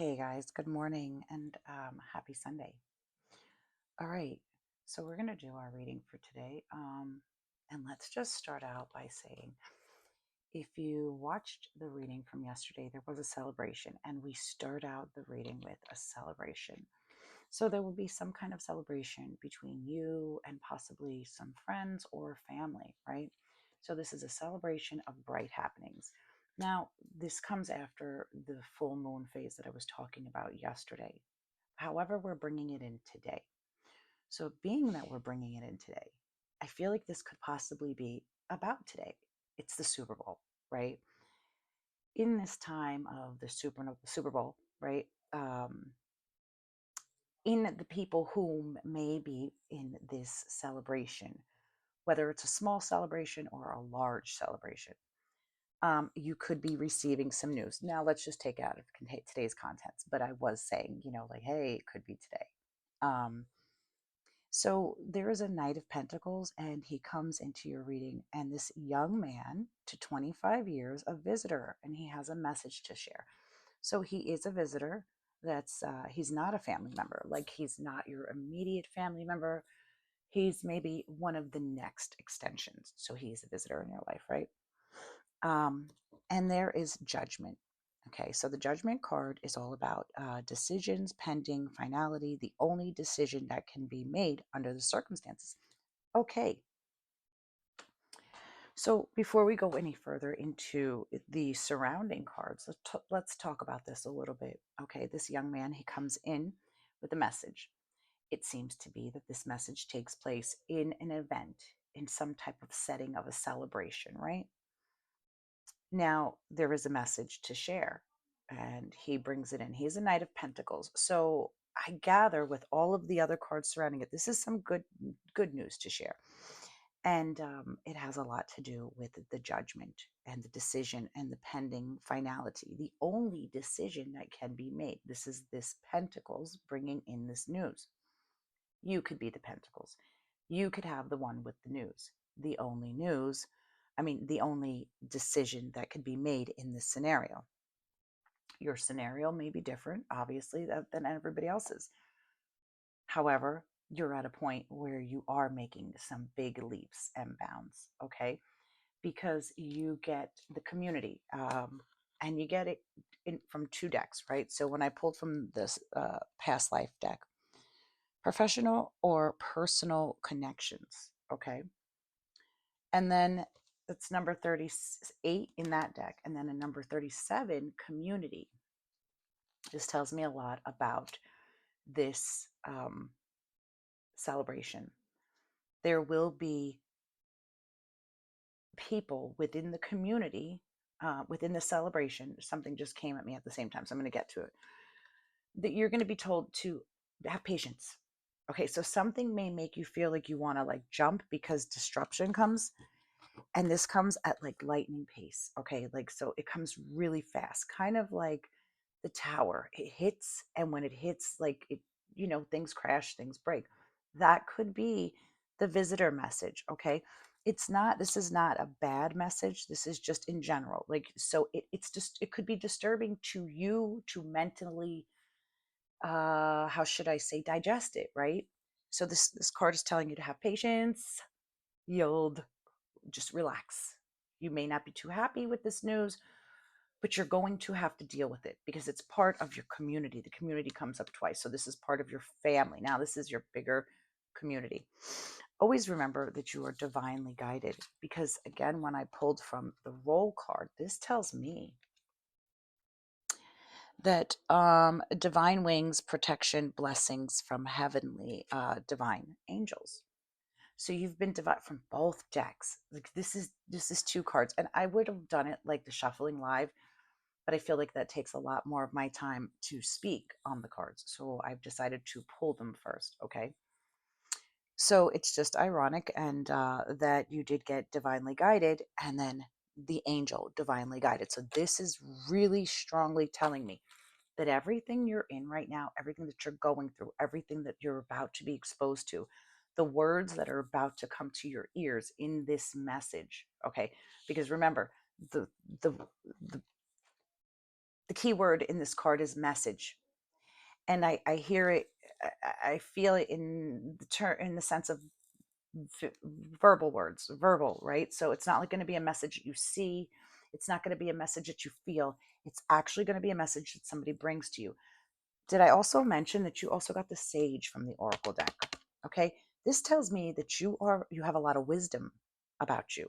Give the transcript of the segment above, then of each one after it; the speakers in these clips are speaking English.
Hey guys, good morning and happy Sunday. All right, so we're going to do our reading for today. And let's just start out by saying if you watched the reading from yesterday, there was a celebration, and we start out the reading with a celebration. So there will be some kind of celebration between you and possibly some friends or family, right? So this is a celebration of bright happenings. Now, this comes after the full moon phase that I was talking about yesterday. However, we're bringing it in today. So, being that we're bringing it in today, I feel like this could possibly be about today. It's the Super Bowl, right? In this time of the Super Bowl, right? In the people whom may be in this celebration, whether it's a small celebration or a large celebration, you could be receiving some news. Now, let's just take out of today's contents, but I was saying, like, hey, it could be today. Um, So there is a Knight of Pentacles, and he comes into your reading, and this young man to 25 years, a visitor, and he has a message to share. So he is a visitor. He's not a family member. Like, he's not your immediate family member. He's maybe one of the next extensions. So he's a visitor in your life, right? Um, and there is judgment. Okay, so the judgment card is all about decisions pending finality, the only decision that can be made under the circumstances. Okay, so before we go any further into the surrounding cards, let's talk about this a little bit. Okay, this young man, he comes in with a message. It seems to be that this message takes place in an event, in some type of setting of a celebration, right? Now, there is a message to share, and he brings it in. He's a Knight of Pentacles. So I gather with all of the other cards surrounding it, this is some good news to share. And it has a lot to do with the judgment and the decision and the pending finality, the only decision that can be made. This is this Pentacles bringing in this news. You could be the Pentacles. You could have the one with the news. The only news, the only decision that could be made in this scenario. Your scenario may be different, obviously, than everybody else's. However, you're at a point where you are making some big leaps and bounds, okay? Because you get the community, and you get it from two decks, right? So when I pulled from this past life deck, professional or personal connections, okay? And then that's number 38 in that deck. And then in number 37, community. This tells me a lot about this celebration. There will be people within the community, within the celebration. Something just came at me at the same time, so I'm going to get to it. That you're going to be told to have patience. Okay, so something may make you feel like you want to like jump because disruption comes, and this comes at like lightning pace. Okay, like, so it comes really fast, kind of like the tower. It hits, and when it hits, like, it, things crash, things break. That could be the visitor message. Okay, this is not a bad message. This is just in general, like, so it's just, it could be disturbing to you to mentally, how should I say, digest it, right? So this card is telling you to have patience, yield, just relax. You may not be too happy with this news, but you're going to have to deal with it because it's part of your community. The community comes up twice. So this is part of your family. Now, this is your bigger community. Always remember that you are divinely guided, because, again, when I pulled from the roll card, this tells me that divine wings, protection, blessings from heavenly divine angels. So you've been divided from both decks. Like, this is two cards, and I would have done it like the shuffling live, but I feel like that takes a lot more of my time to speak on the cards. So I've decided to pull them first. Okay. So it's just ironic, and that you did get divinely guided, and then the angel divinely guided. So this is really strongly telling me that everything you're in right now, everything that you're going through, everything that you're about to be exposed to, the words that are about to come to your ears in this message, okay? Because remember, the the The key word in this card is message. And I hear it, I feel it in in the sense of v- verbal words, verbal, right? So it's not like going to be a message that you see. It's not going to be a message that you feel. It's actually going to be a message that somebody brings to you. Did I also mention that you also got the sage from the oracle deck? Okay. This tells me that you have a lot of wisdom about you.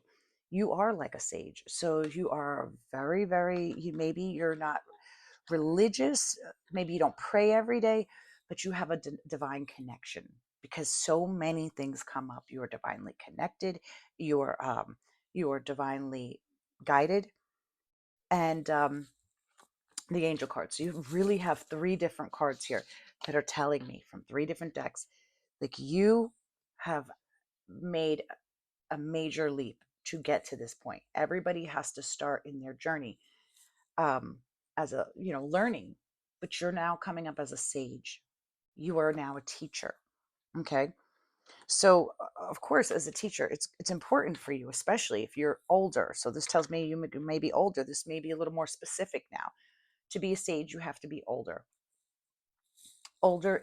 You are like a sage. So you are very, very, maybe you're not religious, maybe you don't pray every day, but you have a divine connection because so many things come up. You are divinely connected. You are divinely guided, and the angel cards. So you really have three different cards here that are telling me from three different decks, like you have made a major leap to get to this point. Everybody has to start in their journey um, as a, learning, but you're now coming up as a sage. You are now a teacher. Okay. So of course, as a teacher, it's important for you, especially if you're older. So this tells me you may be older. This may be a little more specific now. To be a sage, you have to be older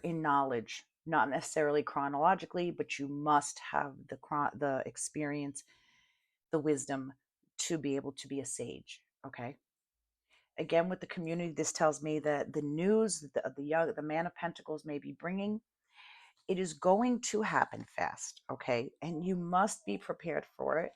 in knowledge, not necessarily chronologically, but you must have the experience, the wisdom to be able to be a sage. Okay. Again, with the community, this tells me that the news that the man of pentacles may be bringing, it is going to happen fast. Okay. And you must be prepared for it.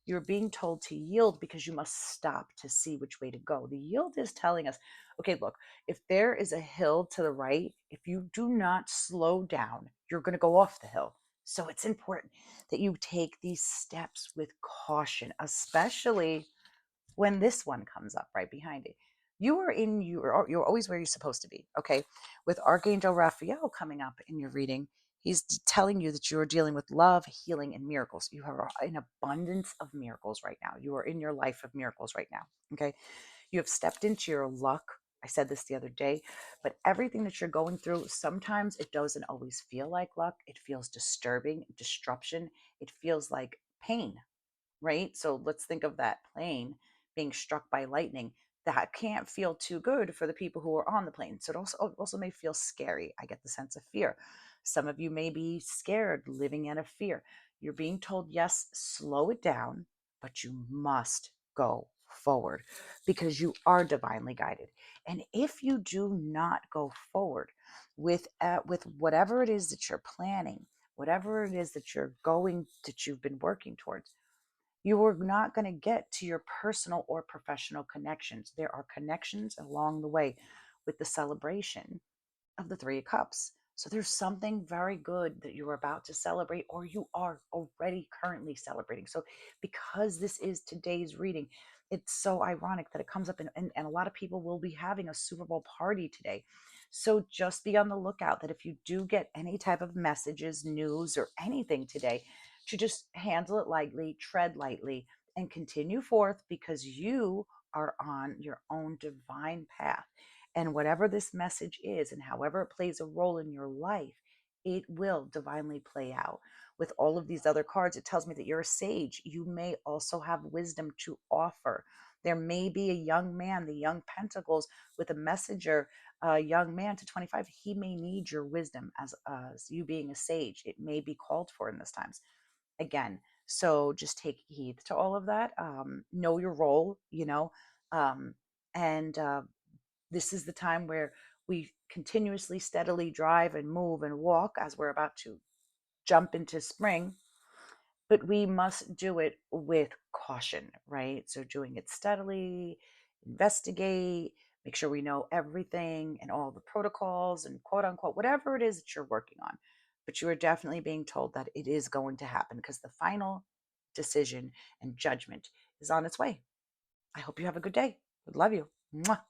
You're being told to yield because you must stop to see which way to go. The yield is telling us, okay, look, if there is a hill to the right, if you do not slow down, you're going to go off the hill. So it's important that you take these steps with caution, especially when this one comes up right behind it. You're always where you're supposed to be. Okay. With Archangel Raphael coming up in your reading, he's telling you that you're dealing with love, healing, and miracles. You have an abundance of miracles right now. You are in your life of miracles right now. Okay. You have stepped into your luck. I said this the other day, but everything that you're going through, sometimes it doesn't always feel like luck. It feels disturbing, disruption. It feels like pain, right? So let's think of that plane being struck by lightning. That can't feel too good for the people who are on the plane. So it also may feel scary. I get the sense of fear. Some of you may be scared, living out of fear. You're being told, yes, slow it down, but you must go forward because you are divinely guided. And if you do not go forward with whatever it is that you're planning, whatever it is that you've been working towards, you are not going to get to your personal or professional connections. There are connections along the way with the celebration of the Three of Cups. So there's something very good that you're about to celebrate, or you are already currently celebrating. So because this is today's reading, it's so ironic that it comes up, and a lot of people will be having a Super Bowl party today. So just be on the lookout that if you do get any type of messages, news, or anything today, to just handle it lightly, tread lightly, and continue forth because you are on your own divine path. And whatever this message is, and however it plays a role in your life, it will divinely play out. With all of these other cards, it tells me that you're a sage. You may also have wisdom to offer. There may be a young man, the young pentacles, with a messenger, a young man to 25. He may need your wisdom as you being a sage. It may be called for in this times. Again, so just take heed to all of that. Know your role, um, and this is the time where we continuously, steadily drive and move and walk as we're about to jump into spring, but we must do it with caution, right? So doing it steadily, investigate, make sure we know everything and all the protocols and quote unquote, whatever it is that you're working on. But you are definitely being told that it is going to happen because the final decision and judgment is on its way. I hope you have a good day. I love you. Mwah.